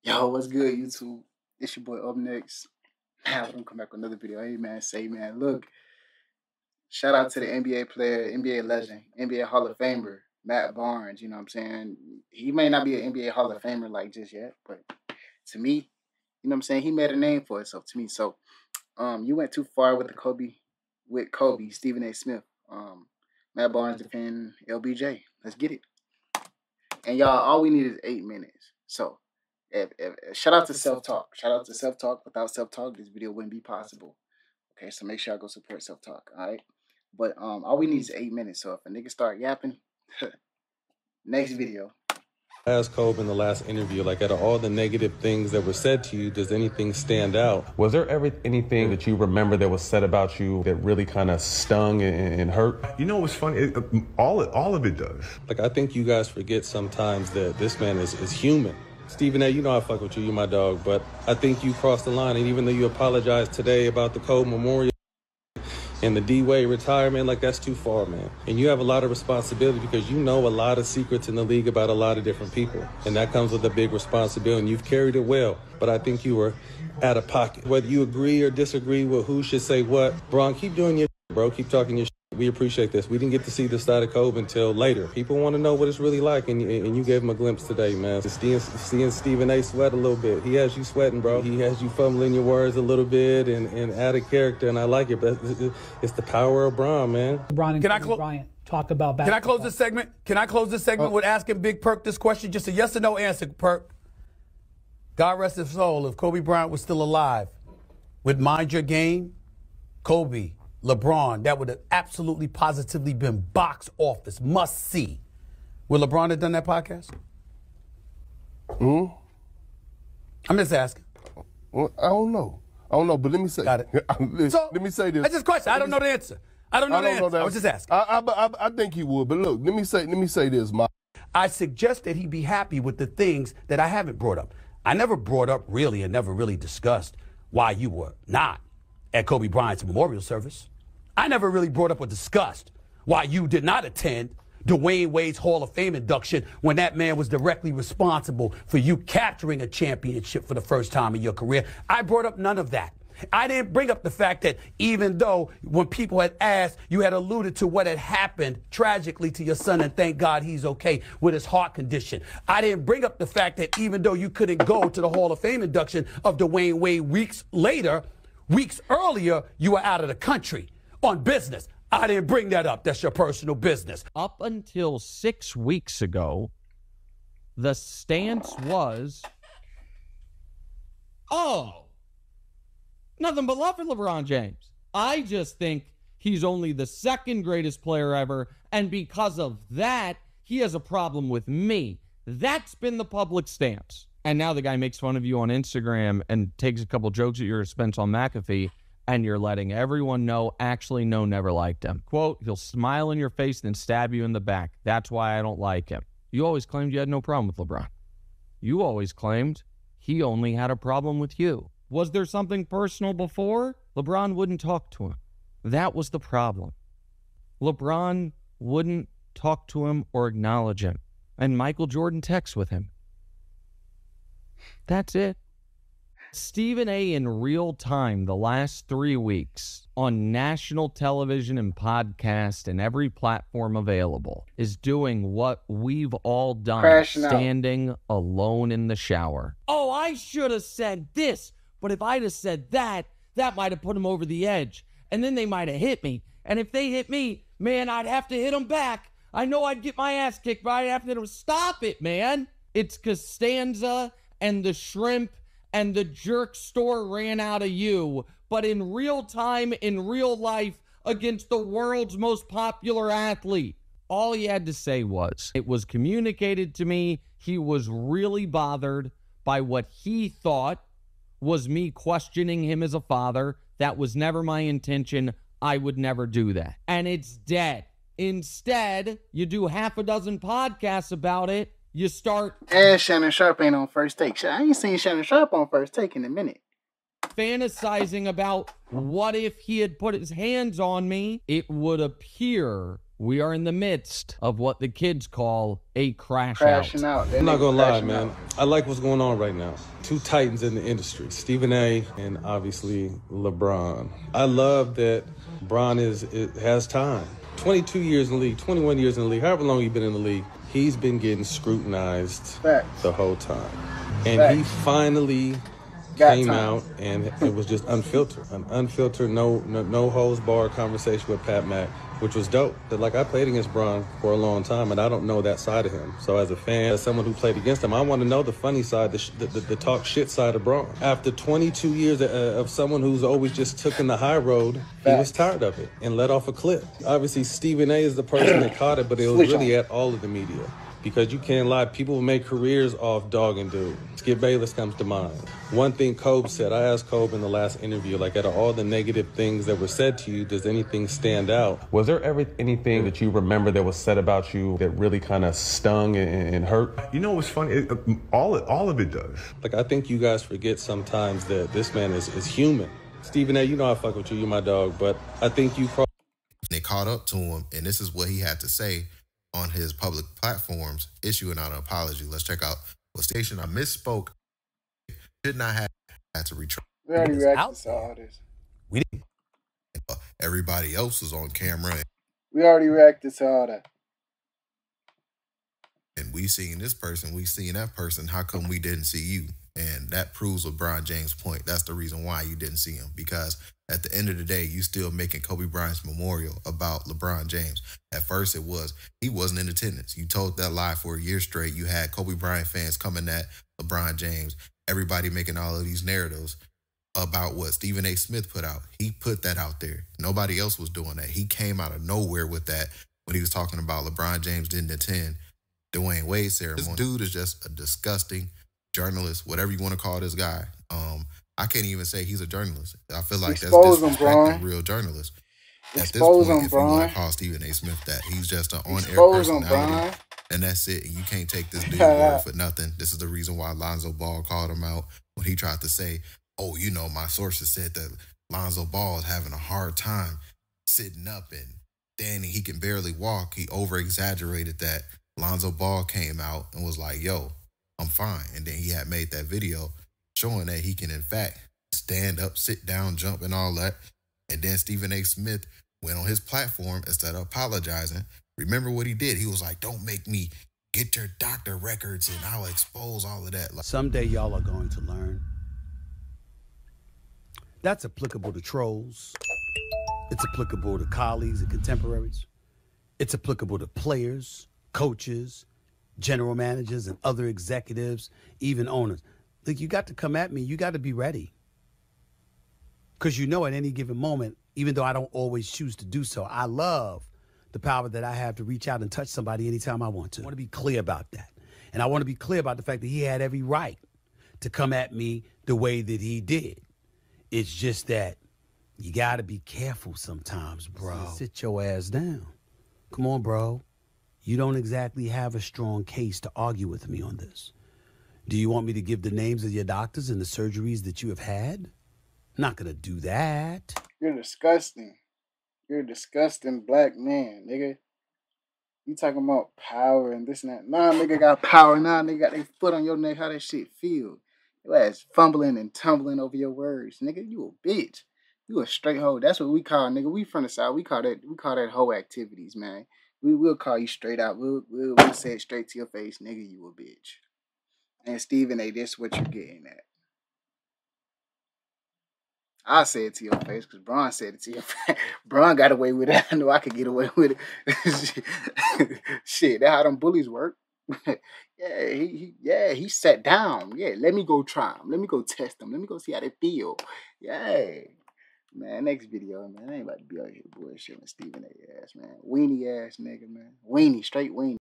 Yo, what's good, YouTube? It's your boy Up Next. Now I'm gonna come back with another video. Hey man, say man, look, shout out to the NBA player, NBA legend, NBA Hall of Famer, Matt Barnes. You know what I'm saying? He may not be an NBA Hall of Famer like just yet, but to me, you know what I'm saying, he made a name for himself to me. So you went too far with the Kobe, Stephen A. Smith. Matt Barnes defending LBJ. Let's get it. And y'all, all we need is 8 minutes. So shout out to Self Talk. Shout out to Self Talk. Without Self Talk, this video wouldn't be possible. Okay, so make sure I go support Self Talk. All right. But all we need is 8 minutes. So if a nigga start yapping, next video. Asked Kobe in the last interview, like out of all the negative things that were said to you, does anything stand out? Was there ever anything that you remember that was said about you that really kind of stung and hurt? You know what's funny? All of it does. Like, I think you guys forget sometimes that this man is human. Stephen A., you know I fuck with you, you my dog, but I think you crossed the line. And even though you apologized today about the Kobe Memorial and the D-Wade retirement, like, that's too far, man. And you have a lot of responsibility because you know a lot of secrets in the league about a lot of different people. And that comes with a big responsibility, and you've carried it well. But I think you were out of pocket. Whether you agree or disagree with who should say what, Bron, keep doing your shit, bro. Keep talking your shit. We appreciate this. We didn't get to see this side of Kobe until later. People want to know what it's really like, and you gave them a glimpse today, man. Seeing Stephen A. sweat a little bit. He has you sweating, bro. He has you fumbling your words a little bit and out of character, and I like it. But it's the power of Bron, man. LeBron and Kobe Bryant talk about basketball. Can I close this segment? Can I close this segment with asking Big Perk this question? Just a yes or no answer, Perk. God rest his soul. If Kobe Bryant was still alive, would Mind Your Game, Kobe, LeBron, that would have absolutely positively been box office, must see. Would LeBron have done that podcast? I'm just asking. Well, I don't know, but let me say. Got it. Let me say this. That's just a question. I don't know the answer. I don't know the answer. I was just asking. I think he would, but look, let me say this, I suggest that he be happy with the things that I haven't brought up. I never brought up really and never really discussed why you were not at Kobe Bryant's memorial service. I never really brought up or discussed why you did not attend Dwayne Wade's Hall of Fame induction when that man was directly responsible for you capturing a championship for the first time in your career. I brought up none of that. I didn't bring up the fact that even though when people had asked, you had alluded to what had happened tragically to your son, and thank God he's okay with his heart condition. I didn't bring up the fact that even though you couldn't go to the Hall of Fame induction of Dwayne Wade weeks earlier, you were out of the country on business. I didn't bring that up. That's your personal business. Up until 6 weeks ago, the stance was, oh, nothing but love for LeBron James. I just think he's only the second greatest player ever, and because of that, he has a problem with me. That's been the public stance. And now the guy makes fun of you on Instagram and takes a couple jokes at your expense on McAfee, and you're letting everyone know, actually, no, never liked him. Quote, he'll smile in your face and stab you in the back. That's why I don't like him. You always claimed you had no problem with LeBron. You always claimed he only had a problem with you. Was there something personal before? LeBron wouldn't talk to him. That was the problem. LeBron wouldn't talk to him or acknowledge him. And Michael Jordan texts with him. That's it. Stephen A. in real time the last 3 weeks on national television and podcast and every platform available is doing what we've all done, standing alone in the shower. Oh, I should have said this, but if I'd have said that, that might have put him over the edge. And then they might have hit me. And if they hit me, man, I'd have to hit them back. I know I'd get my ass kicked, but I'd have to hit them. Stop it, man. It's Costanza and the shrimp and the jerk store ran out of you, but in real time, in real life, against the world's most popular athlete. All he had to say was, it was communicated to me he was really bothered by what he thought was me questioning him as a father. That was never my intention. I would never do that. And it's dead. Instead, you do half a dozen podcasts about it. You start... And Shannon Sharpe ain't on First Take. I ain't seen Shannon Sharpe on First Take in a minute. Fantasizing about what if he had put his hands on me. It would appear We are in the midst of what the kids call a Crashing out. I'm not gonna lie, man. I like what's going on right now. Two titans in the industry, Stephen A. and obviously LeBron. I love that Bron has time. 22 years in the league, 21 years in the league, however long he's been in the league, he's been getting scrutinized the whole time. And he finally came out and it was just unfiltered. An unfiltered, no holds barred conversation with Pat Mack, which was dope. But like, I played against Bron for a long time and I don't know that side of him. So as a fan, as someone who played against him, I want to know the funny side, the talk shit side of Bron. After 22 years of someone who's always just taken the high road, he was tired of it and let off a clip. Obviously, Stephen A. is the person that caught it, but it was really at all of the media. Because you can't lie, people make careers off dogging dude. Skip Bayless comes to mind. One thing Kobe said, I asked Kobe in the last interview, like, out of all the negative things that were said to you, does anything stand out? Was there ever anything that you remember that was said about you that really kind of stung and hurt? You know what's funny? All of it does. Like, I think you guys forget sometimes that this man is human. Stephen A., you know I fuck with you, you're my dog, but I think you... They caught up to him, and this is what he had to say on his public platforms, issuing out an apology. Let's check out what station I misspoke. Should not have had to retract. We already reacted to all this. We didn't. Everybody else was on camera. We already reacted to all that. And we seen this person, we seen that person. How come we didn't see you? And that proves LeBron James' point. That's the reason why you didn't see him. Because at the end of the day, you still making Kobe Bryant's memorial about LeBron James. At first it was, he wasn't in attendance. You told that lie for a year straight. You had Kobe Bryant fans coming at LeBron James. Everybody making all of these narratives about what Stephen A. Smith put out. He put that out there. Nobody else was doing that. He came out of nowhere with that when he was talking about LeBron James didn't attend Dwayne Wade ceremony. This dude is just a disgusting journalist, whatever you want to call this guy. I can't even say he's a journalist. I feel like that's disrespecting real journalists. At this point, if you want to call Stephen A. Smith that, he's just an on-air personality, and that's it. And you can't take this dude's word for nothing. This is the reason why Lonzo Ball called him out when he tried to say, oh, you know, my sources said that Lonzo Ball is having a hard time sitting up and standing. He can barely walk. He over-exaggerated that. Lonzo Ball came out and was like, yo, I'm fine. And then he had made that video showing that he can, in fact, stand up, sit down, jump, and all that. And then Stephen A. Smith went on his platform instead of apologizing. Remember what he did? He was like, don't make me get your doctor records and I'll expose all of that. Someday y'all are going to learn. That's applicable to trolls. It's applicable to colleagues and contemporaries. It's applicable to players, coaches, general managers, and other executives, even owners. Look, you got to come at me. You got to be ready. Because you know at any given moment, even though I don't always choose to do so, I love the power that I have to reach out and touch somebody anytime I want to. I want to be clear about that. And I want to be clear about the fact that he had every right to come at me the way that he did. It's just that you got to be careful sometimes, bro. Sit your ass down. Come on, bro. You don't exactly have a strong case to argue with me on this. Do you want me to give the names of your doctors and the surgeries that you have had? I'm not going to do that. You're disgusting. You're a disgusting black man, nigga. You talking about power and this and that. Nah, nigga got power. Nah, nigga got their foot on your neck. How that shit feel? Your ass fumbling and tumbling over your words. Nigga, you a bitch. You a straight hoe. That's what we call, nigga. We from the South. We call that hoe activities, man. We will call you straight out. We'll say it straight to your face, nigga, you a bitch. And Stephen A., this what you're getting at. I say it to your face because Bron said it to your face. Bron got away with it. I know I could get away with it. Shit, that's how them bullies work. He sat down. Yeah, let me go try them. Let me go test them. Let me go see how they feel. Yeah. Man, next video, man. I ain't about to be out here bullshitting Stephen A. ass, man. Weenie ass nigga, man. Weenie, straight weenie.